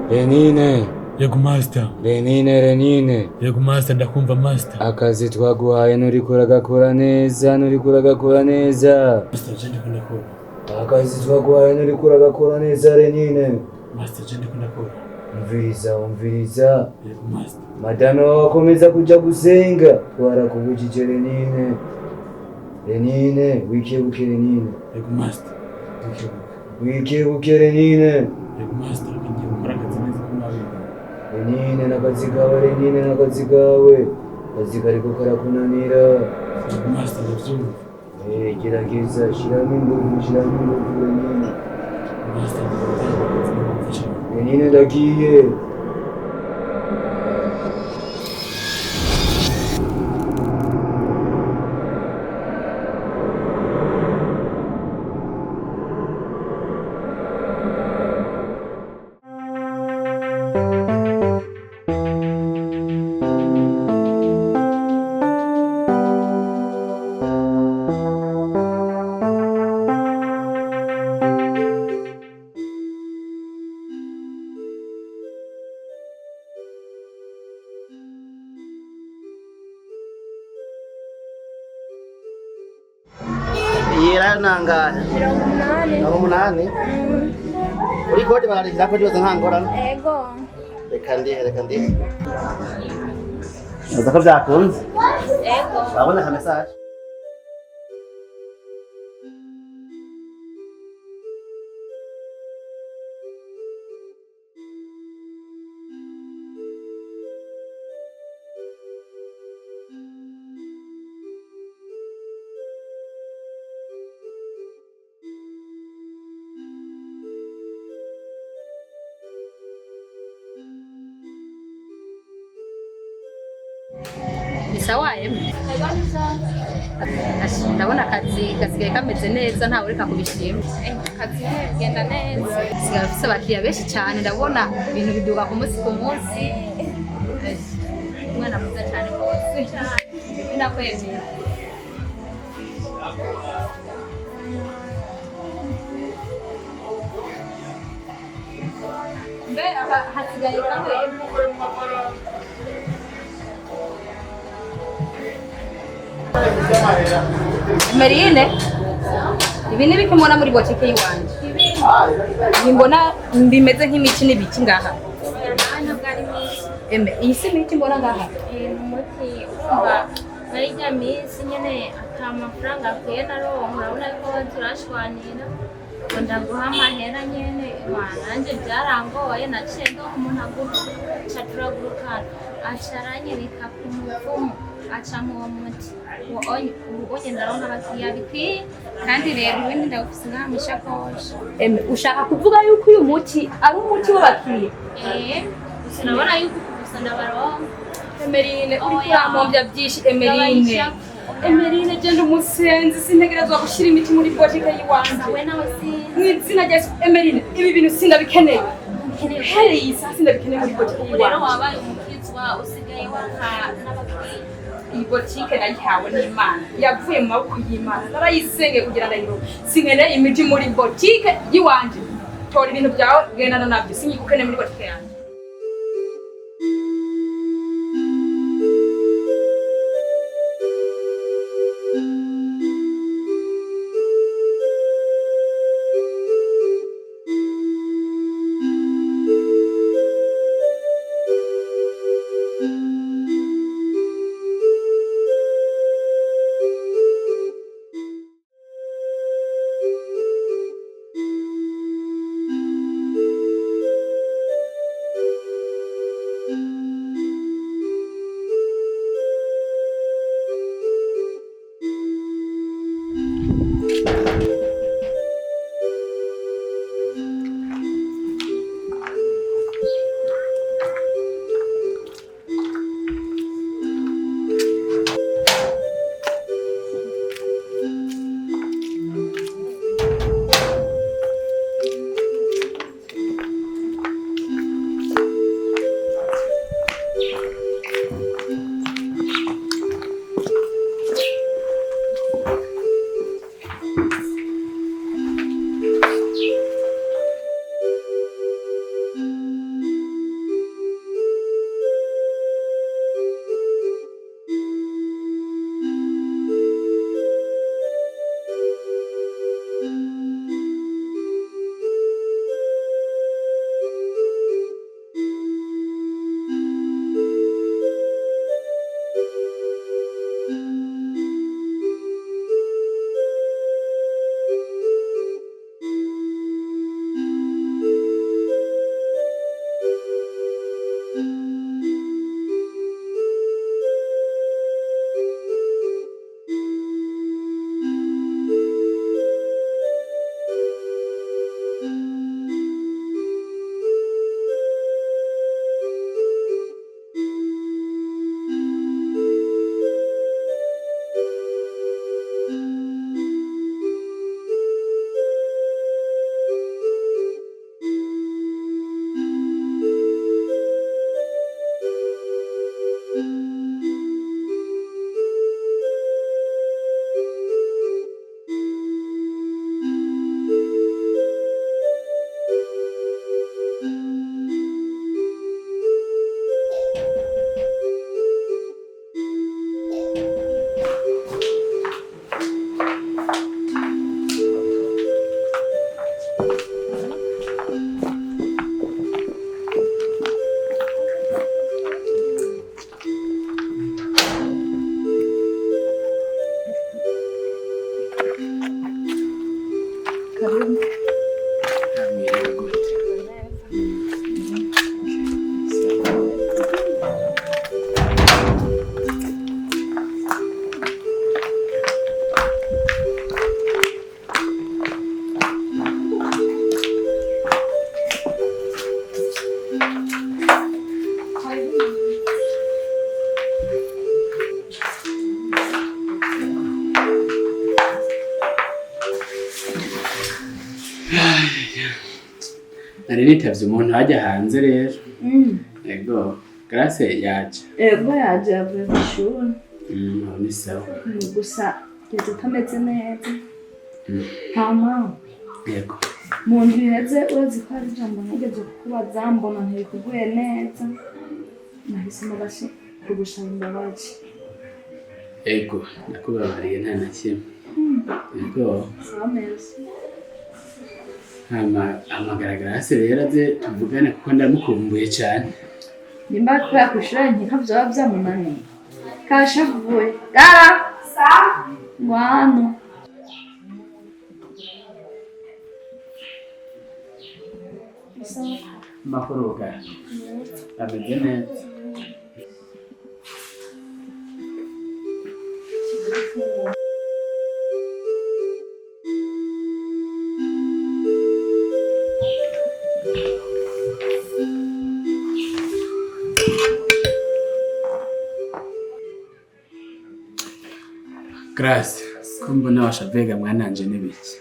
Renine. Yego master. Renine. Yego master, ndakumva master. Akazi twaguhaye nuriko uragakora neza. Master, je ndiko ndakora. Akazi twaguhaye nuriko uragakora neza Renine. Master, je ndiko ndakora. Umviriza. Yego master. Madame wakomeza kuja gusenga. Twarakubujije Renine. Wikebuke Renine. Yego master. Wikebuke Renine. Yego master, ngiye gukora akazi neza kumabiko. Renine n'akazi kawe. Akazi kariko karakunanira. Yego master, ndavyumva. Gerageza shiramo ingufu Renine. Master, ndavyumva. Renine ndagiye. Nangahe? 8. Uri kode bararira ko cyose nkangorana? Ego. Reka ndi. Uza ko byakunze? Ego. Babona ka message. Bisawaye ndabona akazi gasigaye kameze neza ntawe ureka kubishima. Akazi kagenda neza, sigaye afise abakiriya benshi cyane, ndabona ibintu biduga ku munsi umwana mwiza cyane rwose ndakwemera. Mbe hasigaye kamwe Merine, ibi ni biki mbona muri botike yiwanje? Mbona bimeze nk'imiti n'ibiki ngaha. Iyi si imiti mbona ngaha? Umuti umva muri rya minsi nyene ata mafaranga akwiye naronka, urabona ko turashwanira ngo ndaguha amahera nyene nanjye byarangoye, naciye ndo umuntu aguca turagurukana aca aranyereka ku muvumu aca mu muti ubonye ndaronka abakiriya bikwiye, kandi rero ibindi ndagufise ngaha mw'ishakoshi. Ushaka kuvuga yuko uyu muti ari umuti w'abakiriya? Gusa nabona yuko gusa ndabaronka. Emerine, uri kurampombya byinshi Emerine, genda umusenzi, sintegerezwa gushira imiti muri botike yiwanje. Mw'izina rya Yesu Emerine, ibi bintu sindabikeneye. Heri iyi saa sindabikeneye muri botike yiwanje. Rero wabaye umukizwa usigaye waka n'abakiriya. Iyi botike nayihawe n'Imana, yavuye mu maboko y'Imana, narayisengeye kugira ndayironke. Sinkeneye imiti muri botike yiwanje. Tora ibintu byawe gendana nabyo, sinyigukeneye muri botike yanjye. nari nitavye umuntu ajya hanze rero. Ego, Grace yaje. Ego yaje avuye ku ishuri. Ni sawa. Gusa yaje atameze neza. Hama. Yego. Mu ndwi iheze urazi ko hari ijambo nigeze kukubaza mbona ntibikuguye neza. Nahisemo kugusaba imbabazi. Ego, nakubabariye nta na kimwe. Ego. Sawa merci. Hamagara Grace rero aze tuvugane kuko ndamukumbuye cyane. Nimba ko yakushira nkika vyoba vyamunaniye. Kashavuye. Gara. Sa. Wano. Makuru ga. Ameze neza. Grace, kumbona washavega mwananje n'ibiki?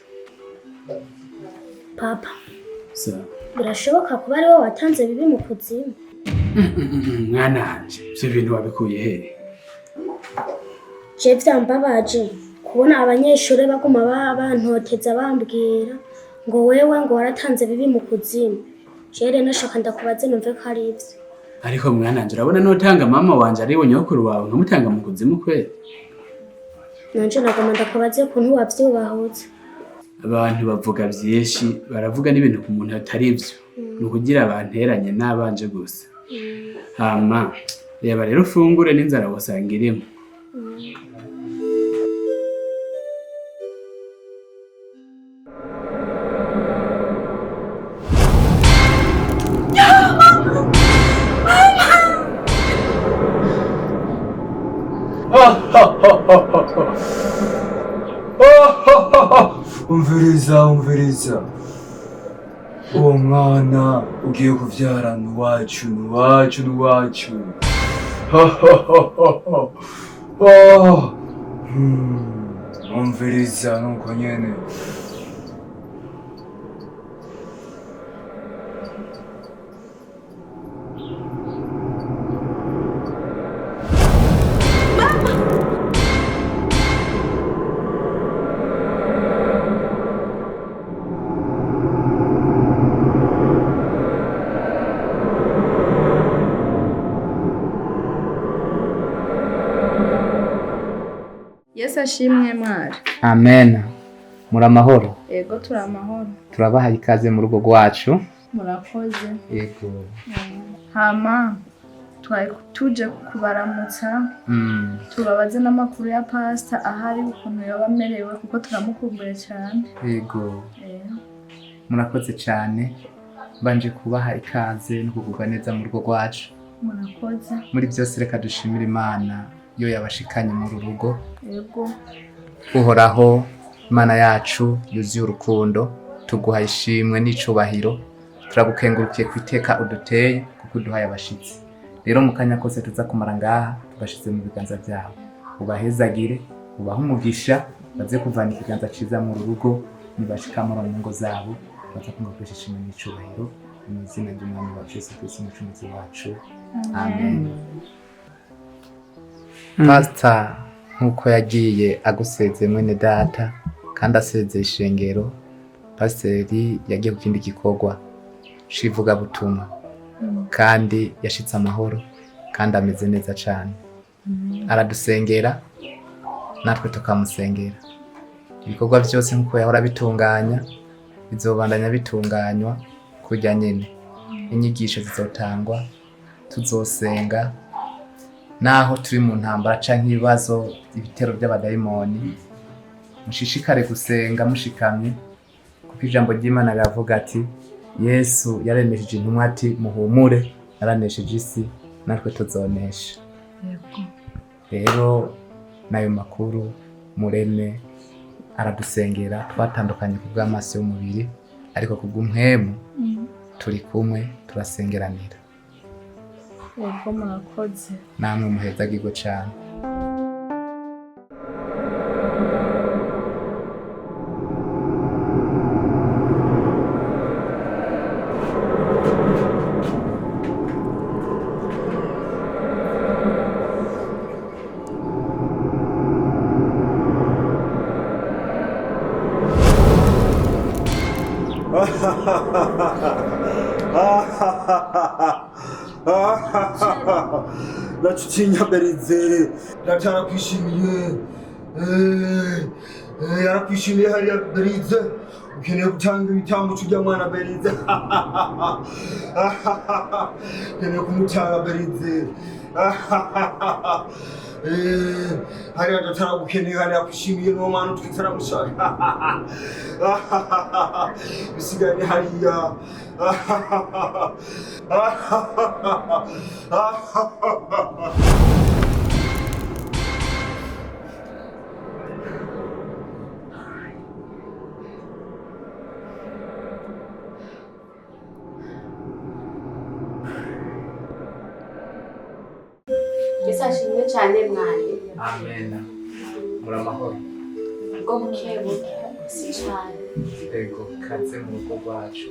Papa. So. Birashoboka kuba ari wowe watanze bibi mu kuzimu. Mwananje, ivyo bintu wabikuye he? Je vyambabaje kubona abanyeshuri baguma bantoteza bambwira ngo wewe ngo waratanze bibi mu kuzimu. Jere nashaka ndakubaze numve ko ari ivyo. Ariko mwananje urabona notanga mama wanje ari we nyokuru wawe nkamutanga mu kuzimu kweli? Nanje nagoma ndakubaze ukuntu wavyubahutse. Abantu bavuga vyinshi baravuga n'ibintu ku muntu atari ivyo. Nukugira abanteranye nabanje gusa. Hama reba rero ufungure n'inzara wasanga irimo. Umviriza. Uwo mwana ugiye kuvyara nuwacu. Umviriza nuko nyene. Yesu ashimwe mwari. Amen. Muri amahoro. Ego turi amahoro. Turabaha ikaze mu rugo rwacu. Murakoze. Yego. Hama twari tuje kubaramutsa. Tubabaze n'amakuru ya pastor ahari ukuntu yoba amerewe kuko turamukumbuye cyane. Yego. Murakoze cyane. Banje kubaha ikaze no kugubwa neza mu rugo rwacu. Murakoze. Muri byose reka dushimira Imana yo yabashikanye mu rugo. Yego. Uhoraho Imana yacu yuzuye urukundo, tuguha ishimwe n'icubahiro. Turagukengurukiye kwiteka uduteye kuko uduhaye abashitsi. Rero mu kanya kose tuza kumara ngaha tugashize mu biganza byawe. Ubahezagire, ubahe umugisha, baze kuvana ikiganza ciza mu rugo, nibashika mu ngo zabo, baza kumufasha ishimwe n'icubahiro mu izina ry'Umwami wacu Yesu Kristo umucunguzi wacu. Amen. Pastor nkuko yagiye aguseze mwene data kandi aseze ishengero, pasiteri yagiye ku kindi gikorwa civuga butumwa kandi yashitse amahoro kandi ameze neza cyane. Aradusengera natwe tukamusengera. Ibikorwa byose nkuko yahora bitunganya bizobandanya bitunganywa kujya nyene. Inyigisho zizotangwa, tuzosenga naho turi mu ntambara canke ibibazo ibitero by'abadayimoni. Mushishikare gusenga mushikamye kuko ijambo ry'Imana riravuga ati Yesu yaremesheje intumwa ati muhumure aranesheje isi natwe tuzonesha. Rero nayo makuru mureme aradusengera, twatandukanye ku bw'amaso y'umubiri ariko ku bw'umwemu turi kumwe turasengeranira. Yego murakoze. Namwe muhezagirwe cyane. Nacucinya Berize. Natarakwishimiye. Yarakwishimiye hariya Berize. Ukeneye gutanga ibitambo cy'ujya mwana Berize. Ukeneye kumutanga Berize. Hariya nataragukeneye hariya kwishimiye n'uwo mwana twitaramushaka. Bisigaye hariya. Yesu ashimwe cyane mwari. Amen. Muri amahoro. Ubwo bukebuke si cyane. Ego kaze mu rugo rwacu.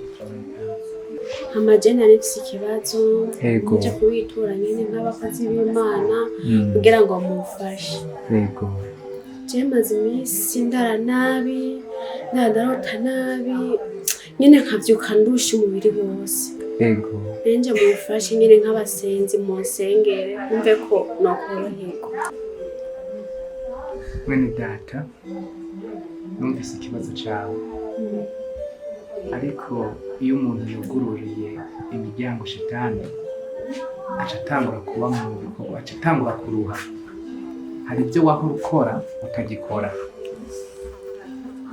Amajene arifise ikibazo. Ego. Nje kuwitura nyene nk'abakozi b'Imana kugira ngo mumfashe. Ego. Je maze iminsi ndara nabi, ndarota nabi. Nyene nkavyuka ndusha umubiri wose. Ego. Nje mumfashe nyene nk'abasenzi mu nsengere kumve ko nokoroherwa. Mwene data, numvise ikibazo cyawe. Ariko iyo umuntu yugururiye imiryango shitani aca atangura kuba mu bikorwa, aca atangura kuruha. Hari ibyo wahora ukora utagikora.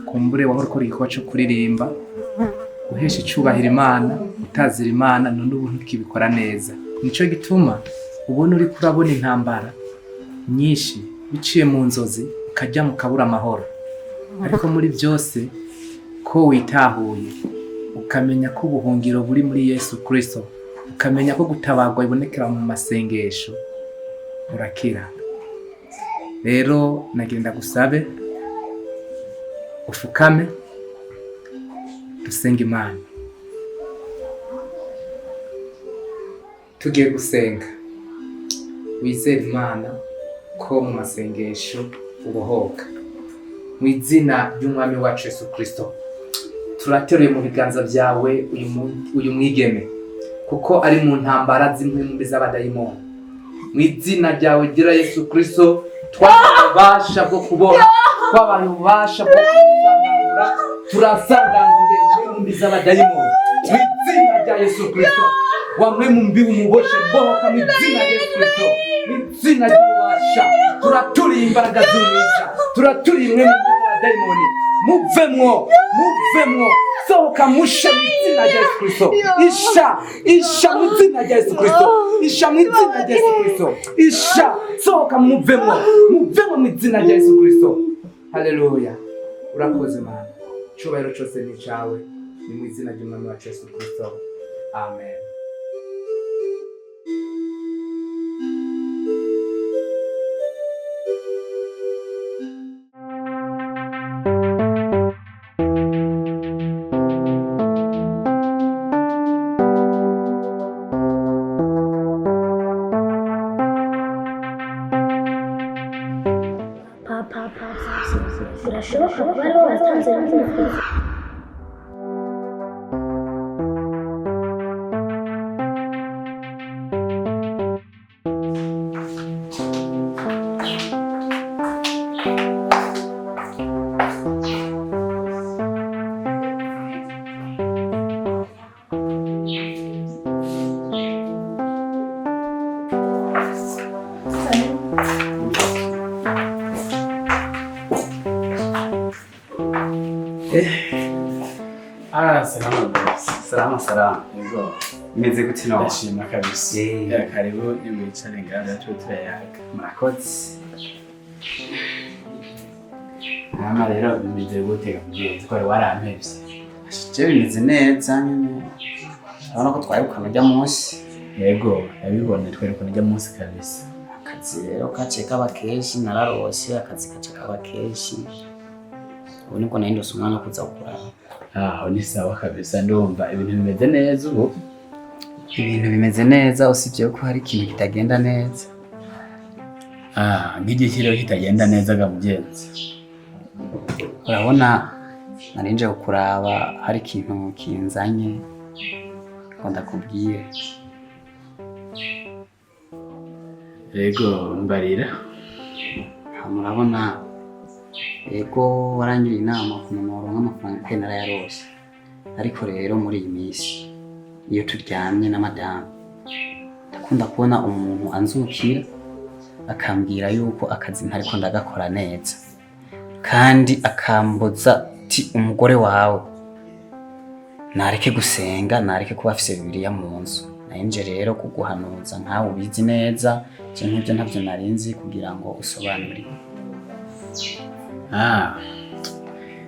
Kumbure wahora ukora igikorwa cyo kuririmba, uhesha icubahiro Imana, utazira Imana, none ubu ntukibikora neza. Nico gituma ubona uri kurabona intambara nyinshi biciye mu nzozi ukajya mu kabura amahoro. Ariko muri byose ko witahuye ukamenya ko ubuhungiro buri muri Yesu Kristo, ukamenya ko gutabagwa ibonekera mu masengesho, urakira. Rero nagenda gusabe ufukame dusenge Imana. Tugiye gusenga, wizere Imana ko mu masengesho ubohoka. Mu izina ry'Umwami wacu Yesu Kristo, turateruye mu biganza byawe uyu mwigeme, kuko ari mu ntambara zimwe mu z'abadayimoni. Mu izina ryawe gira Yesu Kristo, twabasha bwo kubona, twabaye ubasha bwo gusangura, turasanganguye mu z'abadayimoni. Mu izina rya Yesu Kristo, wamwe mu mbi umuboshe bohoka mu izina rya Yesu Kristo. Mu izina ry'ubasha, turaturiye imbaraga z'umwiza, turaturiye imwe mu z'abadayimoni. Muvemwo, sohoka mushe mu izina rya Yesu Kristo. Isha mu izina rya Yesu Kristo. Isha mu izina rya Yesu Kristo. Isha, sohoka muvemwo mu izina rya Yesu Kristo. Haleluya. Urakoze Mana. Cyubahiro cyose ni cyawe. Ni mu izina ry'Umwami wacu Yesu Kristo. Amen. birashoboka kuba aribo batanze n'umukozi. Salama. Yego. Meze gute nawe? Ndashima kabisa. Karibu nimwicare ngaho turayaga. Murakoze. Mama rero bimeze gute mugenzi ko warampevye? Je bimeze neza nyine. Urabona ko twayukana ujya munsi. Yego, yabibonye twerekana ujya munsi kabisa. Akazi rero kace kaba kenshi nararose, akazi kace kaba kenshi. Ubu niko nahindutse umwana kuza gukora. Ni sawa kabisa, ndumva ibintu bimeze neza ubu. Ibintu bimeze neza usibye ko hari ikintu kitagenda neza. Nk'igikiro kitagenda neza ga mugenzi. Urabona narinje kukuraba hari ikintu kinzanye ngo ndakubwire. Yego mbarira. Murabona yego warangiriye inama ukuntu noronka amafaranga pe narayarose, ariko rero muri iyi minsi iyo turyamye na madamu ndakunda kubona umuntu anzukira akambwira yuko akazi ntariko ndagakora neza, kandi akambuza ati umugore wawe nareke gusenga, nareke kuba afise Bibiliya mu nzu. Nanje rero kuguhanuza nkawe ubizi neza cyangwa ibyo ntavyo narinzi kugira ngo usobanure.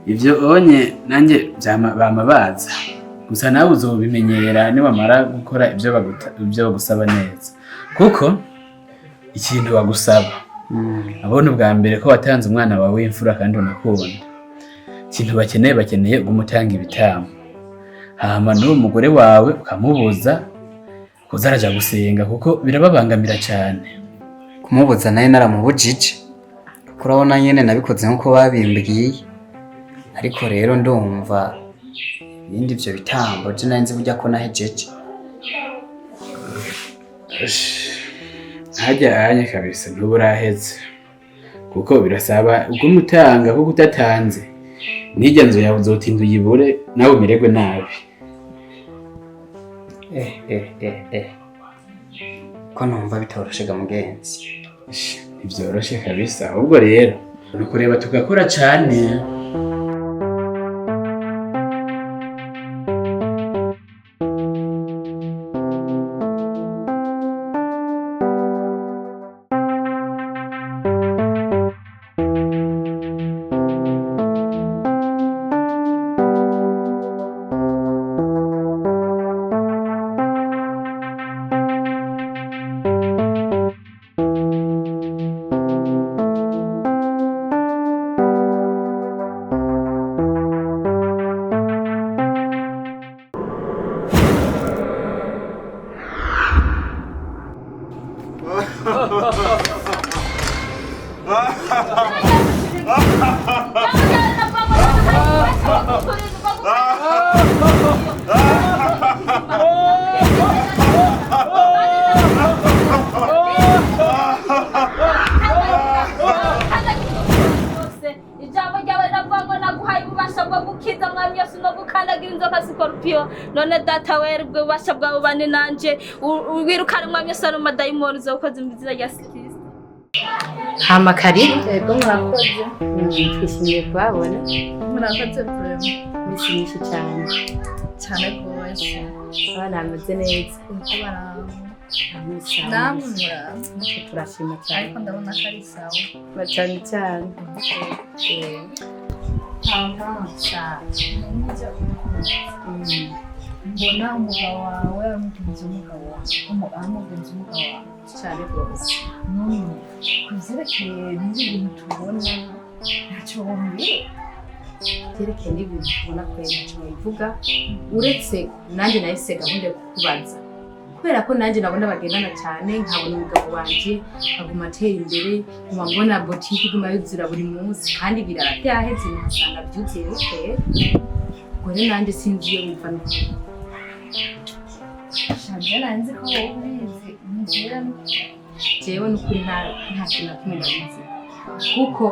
Ivyo onye nanjye bamabaza gusa nawe uzobimenyera niwamara gukora ibyo bagusaba neza, kuko ikintu bagusaba abona ubwa mbere ko watanze umwana wawe w'imfura kandi unakunda, ikintu bakeneye gumutanga ibitambo, hama n'uwo mugore wawe ukamubuza kuzaraja gusenga kuko birababangamira cyane. Kumubuza naye naramubujije, kurabona nyene nabikoze nkuko babimbwiye, ariko rero ndumva ibindi byo bitambo je nanzi burya ko nahejeje. Hajya kabisa ntuburaheze kuko birasaba ugumutanga kuko utatanze nijya nzu yawe uzotinda uyibure nawe umererwe nabi. Ko numva bitoroshe ga mugenzi. Ntibyoroshe kabisa, ahubwo rero nukureba tugakora cyane. None data werwe ubasha bwawe bane nanje wirukana mwamye sano madayimoni zokoze imizira ya Kristo. Hama karibu. Yego murakoze. Twishimiye kubabona. Murakoze vraiment. Bishimishe cyane. Cyane rwose. Abana bameze neza. Namwe turashima cyane. Ariko ndabona ko ari sawa. Bacane cyane. Mbona umugabo wawe amugenzi umugabo wawe cyane rwose. Kuvyerekeye n'ibintu tubona ntacyo wumvira. Byerekeye n'ibintu tubona kwera ntacyo babivuga, uretse nanjye nahise gahunda yo kukubaza kubera ko nanjye nabona bagendana cyane, nkabona umugabo wanje aguma atera imbere, nkaba mbona botike iguma yuzura buri munsi kandi birara byaheze nkasanga byuzuye bikeye. Ubwo rero nanjye sinzi iyo biva n'ukuri. Shanje nanzi ko wowe ubizi ngira jewe n'ukuri nta kintu na kimwe ndabizi, kuko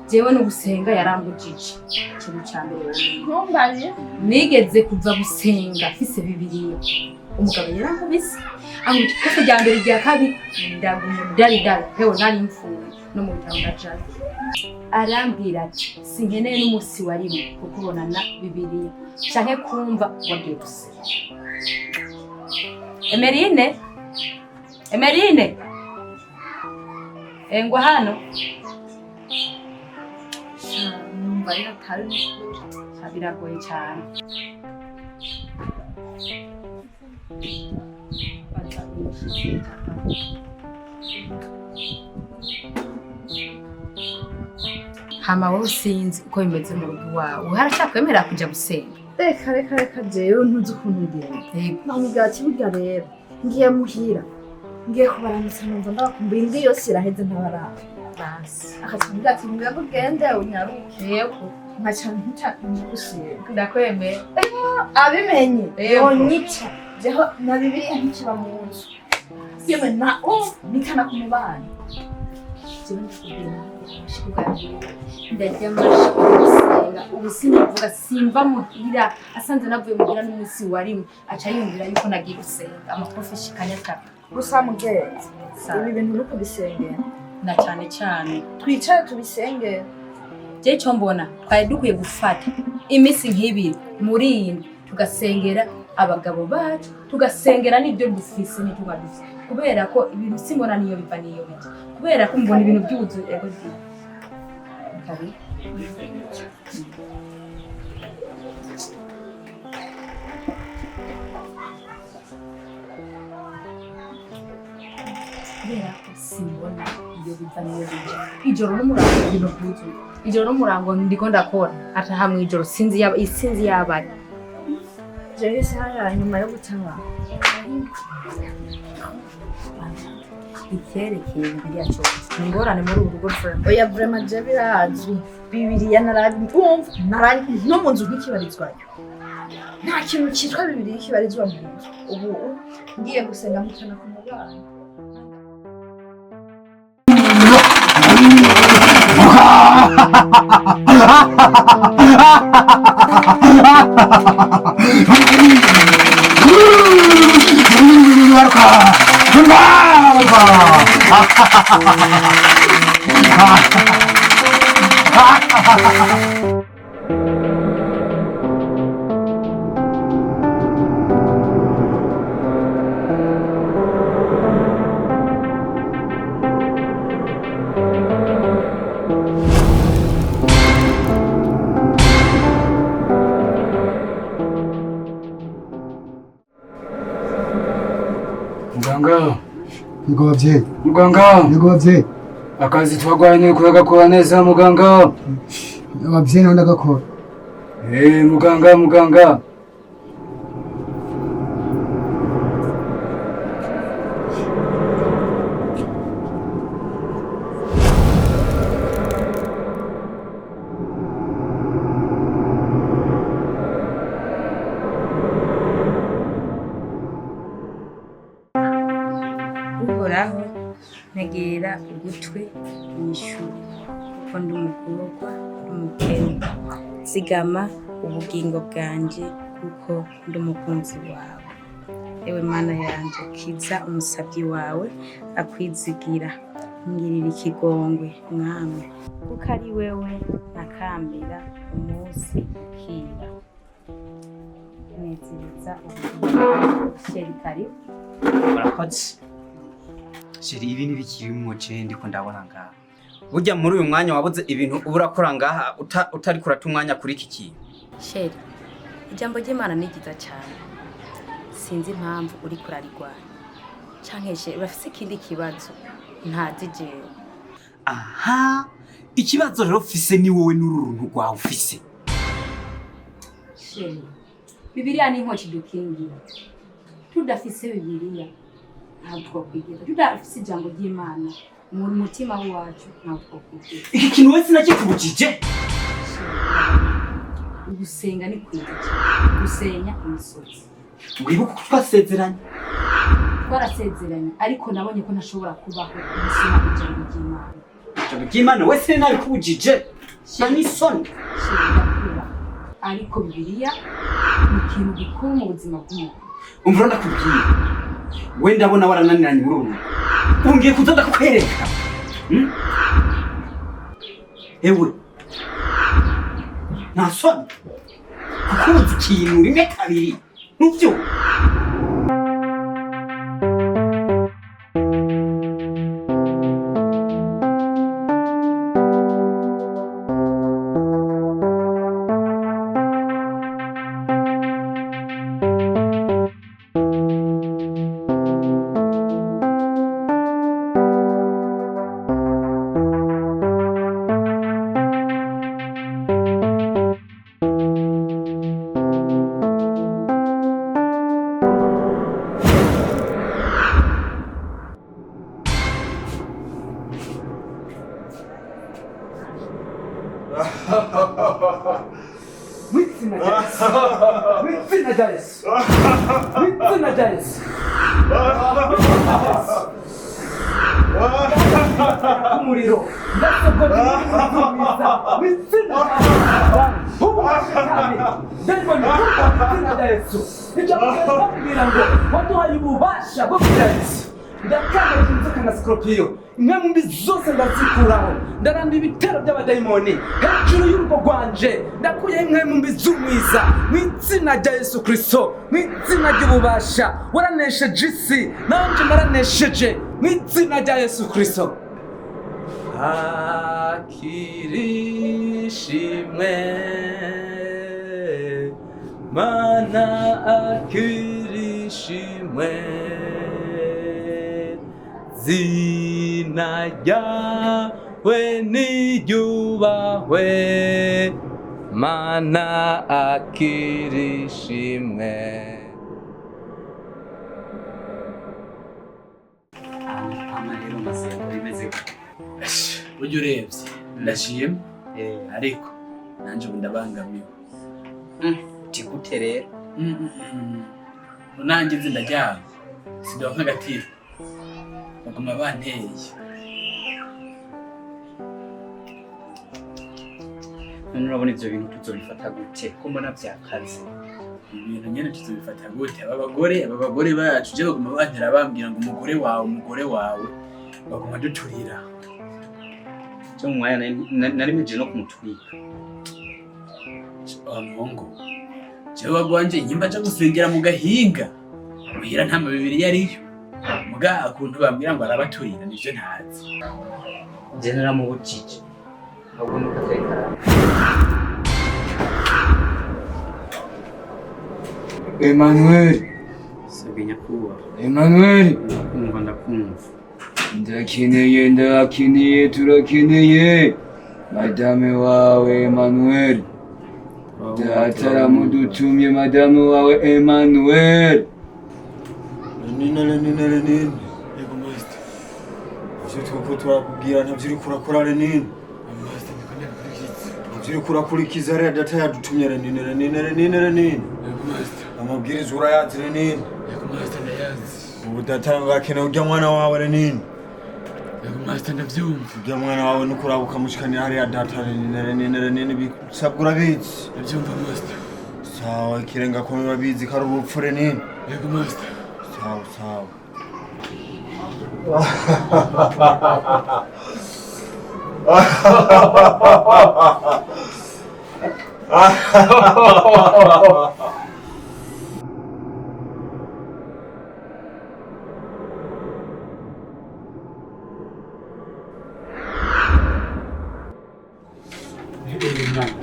jewe no gusenga yarambujije. Ikintu cya mbere ntumbaye nigeze kuva gusenga afise Bibiliya, umugabo yarankubise amuta ikosa rya mbere rya kabiri ndaguma dari hewe nari mfuye no mu bitaro ndajana. Arambwira ati sinkeneye n'umusi warimo kuko ubonana Bibiliya canke kumva wagiye gusenga. Emerine ngo hano numva ari hatari biragoye cyane. Hama wowe sinzi uko bimeze mu rugo iwawe, haracyakwemera kujya gusenga? Reka jewe ntuzi ukuntu ngenda. Namubwira ati burya rero ngiye muhira ngiye kubaramutsa numva ndabakumbuye indi yose iraheze ntabaraba. Basi akatubwira ati mbwira ko ugende unyaruke. Yego nkaca gusenga. ndakwemera. Abimenye yonyica jeho na Bibiliya ntikiba mu nzu. Yewe na nikana kumubana. Jewe ndakubwira shikuga ndajya gusenga ubusinavuga simva muhira asanze navuye muhira n'umunsi warimo aca yumvira yuko nagiye gusenga amaprofe shikanya ataka. Gusa mugenzi ibi bintu no kubisengera Na cyane twicaye tubisengera. je cyo mbona twari dukwiye gufata iminsi nk'ibiri muri iyi tugasengera abagabo bacu tugasengera n'ibyo dufise n'itugadufise kubera ko ibintu simbona niyo biva niyo bije kubera ko mbona ibintu byuzuye ego di kabi kubera ko simbona iyo biva niyo bije ijoro n'umurango ibintu byuzuye ijoro n'umurango ndiko ndakora hata hamwe ijoro sinzi yabari Jewe sara nyuma yo gutanga icyerekeye biriya cyo ingorane muri ubu rugo rufana oya vraiment je birazwi Bibiliya narabumva narari no mu nzu ntikibarizwayo nta kintu cyitwa Bibiliya kibarizwa mu nzu ubu ngiye gusenga mutana ku mubana Muganga, akazi twagwanye kuragakora neza muganga. Abavyeyi nawe ndagakora. Muganga. uhoraho negera ugutwi mwishuri kuko ndi umugorwa umukene zigama ubugingo bwanje kuko ndi umukunzi wawe ewe mana yanje kiza umusabyi wawe akwizigira ngirira ikigongwe mwami kuko ari wewe nakambira umunsi ukira nezereza ubugingo sheri karibu Murakoze. Sheri ibi nibikirimo je ndiko ndabona ngaha. Burya muri uyu mwanya wabuze ibintu uburakora ngaha utari kurata umwanya kuri iki kintu. Sheri, ijambo ry'Imana ni ryiza cyane. Sinzi impamvu uri kurarigwana. Canke sheri urafise ikindi kibazo ntazi jewe. Aha, ikibazo rero ufise ni wowe n'uruntu rwawe ufise. Sheri, Bibiliya ni inkoki dukingira. Tudafise Bibiliya ntabwo twokwigira. Tudafise ijambo ry'Imana mu mutima wacu ntabwo twokwigira. Iki kintu wese nakikubujije. Gusenga ni kwiza. Gusenya imisozi. Wibuka ko twasezeranye. Twarasezeranye ariko nabonye ko ntashobora kubaho ubuzima ijambo ry'Imana. Ijambo ry'Imana wese nabikubujije. Shani son. Ariko Bibiliya ni ikintu gikuru mu buzima bw'umuntu. Umvura ndakubwiye. We ndabona warananiranye muri ubu. Ungiye kuza ndakwereka. Ewe. Nta soni. Kuko uzi ikintu rimwe kabiri. Nubyo. Witness. muriro ndasogoje n'umuzumiza w'izina ubashikane ndabona ko izina rya Yesu ijambo ryabwira ngo waduhaye ububasha bwo kurangiza ndakanga inzoka na scorpion imwe mu mbi zose ndazikuraho ndaranda ibitero by'abadayimoni hejuru y'urugo rwanje ndakuye imwe mu mbi z'umwiza mu izina rya Yesu Kristo mu izina ry'ububasha waranesheje isi nanje naranesheje mu izina rya Yesu Kristo akirishimwe mana akirishimwe zina ryawe niryubahwe mana akirishimwe. Rero masengo bimeze burya urebye ndashima ariko nanje ubu ndabangamiwe gute rero nanjye nzi ndaryama sigaho nk'agatiro baguma banteye none urabona ivyo bintu tuzobifata gute ko mbona vyakaze ibintu nyene tuzobifata gute aba bagore bacu je baguma bantera bambwira ngo umugore wawe baguma duturira cyo mu mwanya nari meje no kumutwika Mungu jewe wagwanje nyimba cyo gusengera mu gahinga muhira nta mabibiri yariyo muga akuntu bambwira ngo arabaturira nivyo ntazi je naramubujije ahubwo nuko atekara Emmanuel Sabinya kuwa Emmanuel ndakumva ndakeneye turakeneye madame wawe Emmanuel dataramudutumye madame wawe Emmanuel nina yego master ivyo twuko turakubwira ntavyo uri kurakora Renine master ntavyo uri kurakurikiza rero data yadutumye Renine yego master amabwiriza urayazi Renine yego master ndayazi ubu data ngakeneye ujya mwana wawe Renine yego master ndavyumva ujya mwana wawe nuko urabuka mushikanira hariya data Renine bisabwa urabizi ndavyumva master sawa ikirenga ko urabizi ko ari urupfu Renine yego master sawa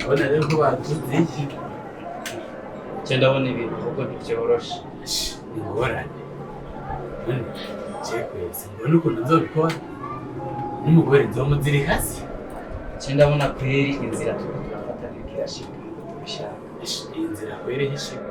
abona rero ko batuzi ndabona ibintu ahubwo ntibyoroshe ingorane jekwese mbona ukuntu nzobikora n'umugore nzomuzirika se ndabona kweri inzira turafata ntikirashika bishaka inzira kweri hishika